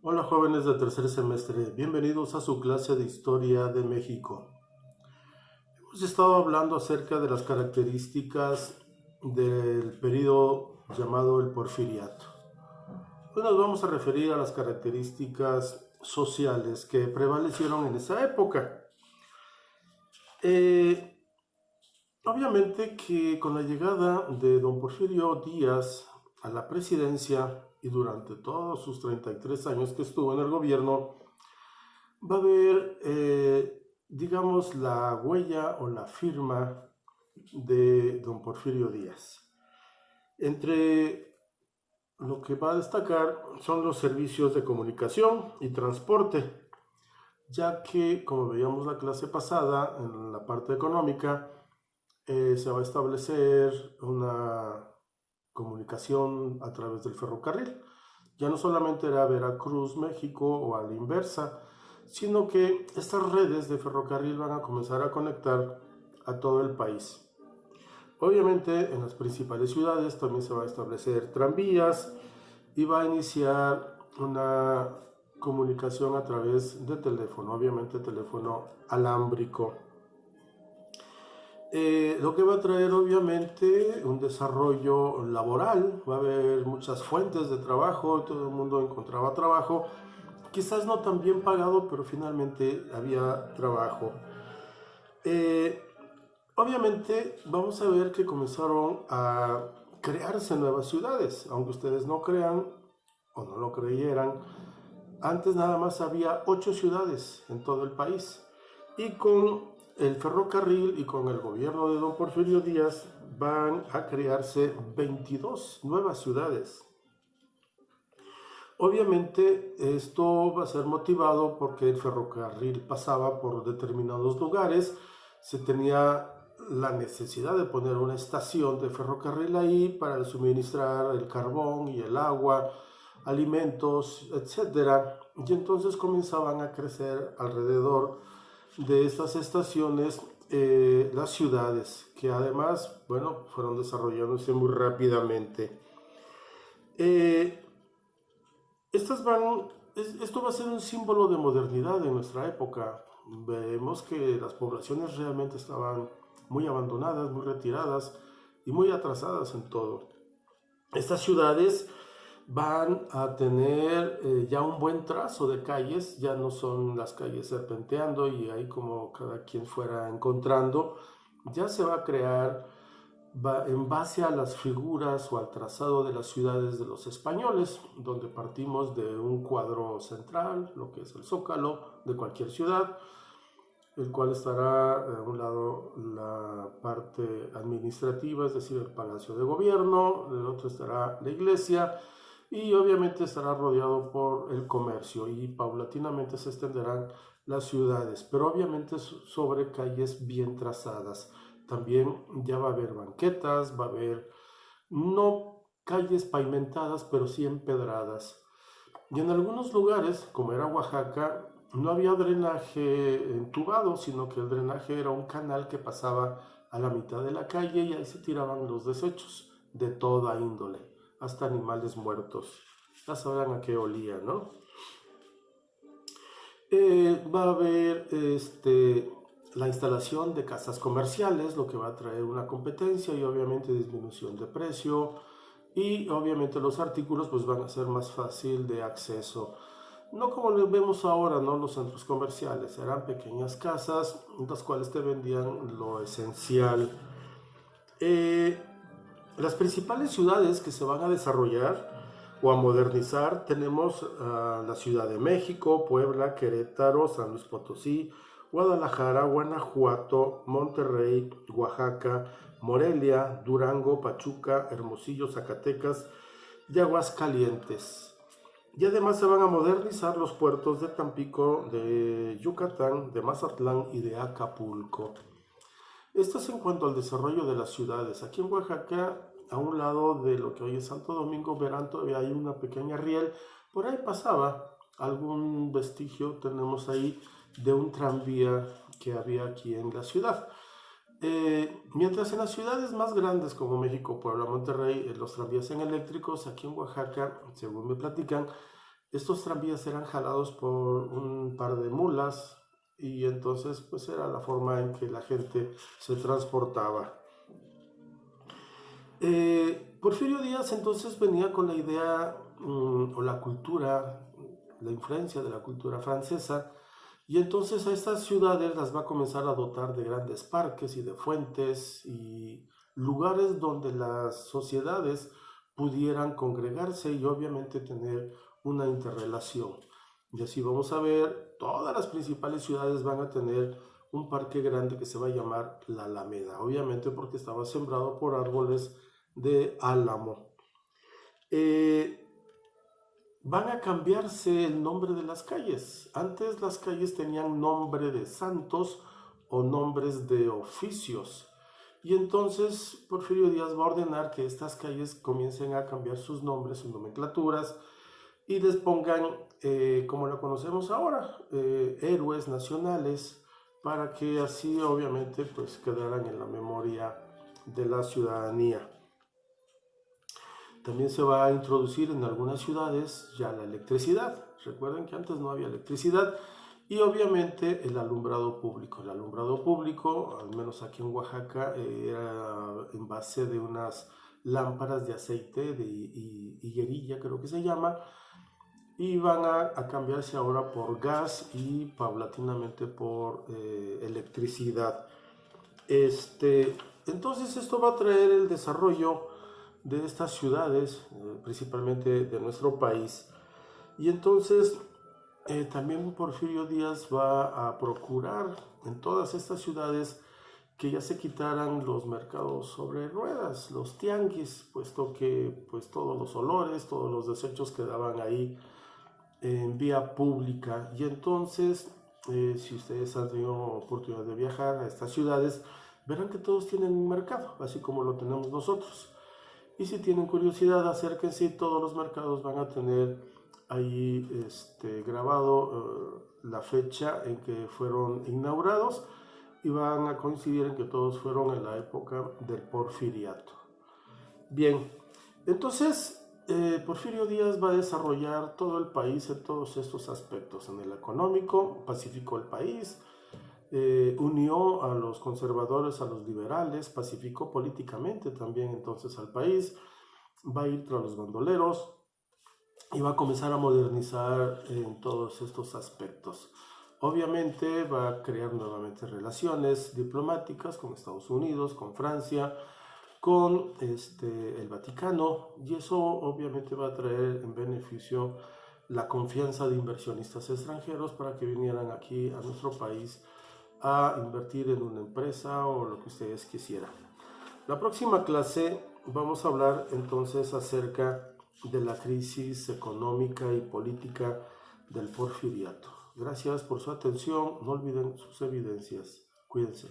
Hola jóvenes de tercer semestre, bienvenidos a su clase de Historia de México. Hemos estado hablando acerca de las características del periodo llamado el Porfiriato. Hoy nos vamos a referir a las características sociales que prevalecieron en esa época. Obviamente que con la llegada de don Porfirio Díaz a la presidencia y durante todos sus 33 años que estuvo en el gobierno, va a haber, digamos, la huella o la firma de don Porfirio Díaz. Entre lo que va a destacar son los servicios de comunicación y transporte, ya que, como veíamos la clase pasada, en la parte económica, se va a establecer una comunicación a través del ferrocarril. Ya no solamente era Veracruz, México o a la inversa, sino que estas redes de ferrocarril van a comenzar a conectar a todo el país. Obviamente en las principales ciudades también se va a establecer tranvías y va a iniciar una comunicación a través de teléfono, obviamente teléfono alámbrico. Lo que va a traer obviamente un desarrollo laboral, va a haber muchas fuentes de trabajo, todo el mundo encontraba trabajo, quizás no tan bien pagado, pero finalmente había trabajo. Obviamente vamos a ver que comenzaron a crearse nuevas ciudades, aunque ustedes no crean o no lo creyeran, antes nada más había 8 ciudades en todo el país y con el ferrocarril y con el gobierno de don Porfirio Díaz van a crearse 22 nuevas ciudades. Obviamente esto va a ser motivado porque el ferrocarril pasaba por determinados lugares, se tenía la necesidad de poner una estación de ferrocarril ahí para suministrar el carbón y el agua, alimentos, etcétera. Y entonces comenzaban a crecer alrededor de estas estaciones las ciudades, que además, bueno, fueron desarrollándose muy rápidamente. Eh, esto va a ser un símbolo de modernidad en nuestra época. Vemos que las poblaciones realmente estaban muy abandonadas, muy retiradas y muy atrasadas en todo. Estas ciudades van a tener ya un buen trazo de calles, ya no son las calles serpenteando y ahí como cada quien fuera encontrando, ya se va a crear en base a las figuras o al trazado de las ciudades de los españoles, donde partimos de un cuadro central, lo que es el zócalo de cualquier ciudad, el cual estará a un lado la parte administrativa, es decir, el Palacio de Gobierno, del otro estará la iglesia y obviamente estará rodeado por el comercio y paulatinamente se extenderán las ciudades, pero obviamente sobre calles bien trazadas. También ya va a haber banquetas, va a haber no calles pavimentadas, pero sí empedradas. Y en algunos lugares, como era Oaxaca, no había drenaje entubado, sino que el drenaje era un canal que pasaba a la mitad de la calle y ahí se tiraban los desechos de toda índole, hasta animales muertos. Ya sabrán a qué olía, ¿no? Va a haber la instalación de casas comerciales, lo que va a traer una competencia y obviamente disminución de precio y obviamente los artículos pues van a ser más fácil de acceso. No como lo vemos ahora, ¿no? Los centros comerciales eran pequeñas casas, las cuales te vendían lo esencial. Eh, las principales ciudades que se van a desarrollar o a modernizar tenemos la Ciudad de México, Puebla, Querétaro, San Luis Potosí, Guadalajara, Guanajuato, Monterrey, Oaxaca, Morelia, Durango, Pachuca, Hermosillo, Zacatecas y Aguascalientes. Y además se van a modernizar los puertos de Tampico, de Yucatán, de Mazatlán y de Acapulco. Esto es en cuanto al desarrollo de las ciudades. Aquí en Oaxaca, a un lado de lo que hoy es Santo Domingo, verán, todavía hay una pequeña riel. Por ahí pasaba algún vestigio, tenemos ahí, de un tranvía que había aquí en la ciudad. Mientras en las ciudades más grandes como México, Puebla, Monterrey, los tranvías eran eléctricos, aquí en Oaxaca, según me platican, Estos tranvías eran jalados por un par de mulas y entonces pues era la forma en que la gente se transportaba. Porfirio Díaz entonces venía con la idea o la cultura, la influencia de la cultura francesa, y entonces a estas ciudades las va a comenzar a dotar de grandes parques y de fuentes y lugares donde las sociedades pudieran congregarse y obviamente tener una interrelación. Y así vamos a ver, todas las principales ciudades van a tener un parque grande que se va a llamar la Alameda, obviamente porque estaba sembrado por árboles de álamo. Van a cambiarse el nombre de las calles. Antes las calles tenían nombre de santos o nombres de oficios. Y entonces Porfirio Díaz va a ordenar que estas calles comiencen a cambiar sus nombres, sus nomenclaturas, y les pongan, como lo conocemos ahora, héroes nacionales, para que así obviamente pues quedaran en la memoria de la ciudadanía. También se va a introducir en algunas ciudades ya la electricidad. Recuerden que antes no había electricidad. Y obviamente el alumbrado público. El alumbrado público, al menos aquí en Oaxaca, era en base de unas lámparas de aceite de higuerilla, creo que se llama, y van a cambiarse ahora por gas y paulatinamente por electricidad. Entonces esto va a traer el desarrollo de estas ciudades, principalmente de nuestro país. Y entonces también Porfirio Díaz va a procurar en todas estas ciudades que ya se quitaran los mercados sobre ruedas, los tianguis, puesto que pues todos los olores, todos los desechos quedaban ahí en vía pública. Y entonces, si ustedes han tenido oportunidad de viajar a estas ciudades, verán que todos tienen un mercado, así como lo tenemos nosotros. Y si tienen curiosidad, acérquense, todos los mercados van a tener ahí grabado la fecha en que fueron inaugurados y van a coincidir en que todos fueron en la época del Porfiriato. Bien, entonces Porfirio Díaz va a desarrollar todo el país en todos estos aspectos. En el económico, pacificó el país, unió a los conservadores, a los liberales, pacificó políticamente también entonces al país, va a ir tras los bandoleros y va a comenzar a modernizar en todos estos aspectos. Obviamente va a crear nuevamente relaciones diplomáticas con Estados Unidos, con Francia, con el Vaticano, y eso obviamente va a traer en beneficio la confianza de inversionistas extranjeros para que vinieran aquí a nuestro país a invertir en una empresa o lo que ustedes quisieran. La próxima clase vamos a hablar entonces acerca de la crisis económica y política del Porfiriato. Gracias por su atención. No olviden sus evidencias. Cuídense.